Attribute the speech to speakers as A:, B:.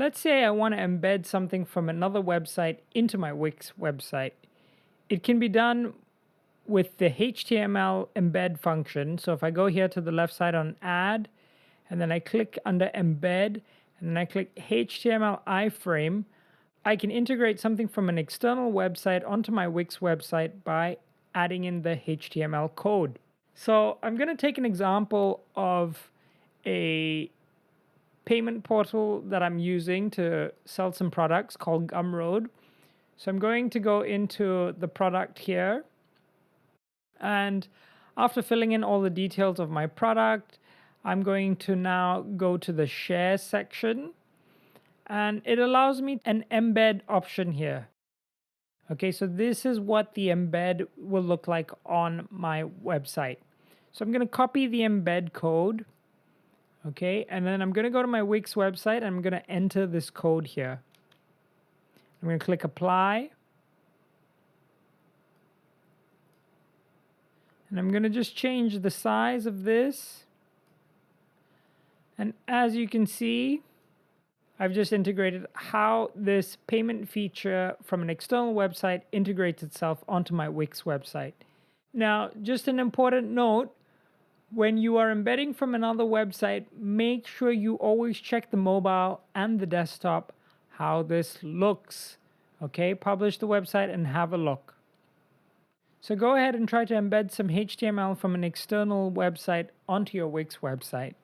A: Let's say I want to embed something from another website into my Wix website. It can be done with the HTML embed function. So if I go here to the left side on add, and then I click under embed, and then I click HTML iframe, I can integrate something from an external website onto my Wix website by adding in the HTML code. So I'm going to take an example of a payment portal that I'm using to sell some products called Gumroad. So I'm going to go into the product here, and after filling in all the details of my product, I'm going to now go to the share section, and it allows me an embed option here. Okay, so this is what the embed will look like on my website. So I'm going to copy the embed code. Okay, and then I'm going to go to my Wix website and I'm going to enter this code here. I'm going to click apply. And I'm going to just change the size of this. And as you can see, I've just integrated how this payment feature from an external website integrates itself onto my Wix website. Now, just an important note, when you are embedding from another website, make sure you always check the mobile and the desktop how this looks. Okay, publish the website and have a look. So go ahead and try to embed some HTML from an external website onto your Wix website.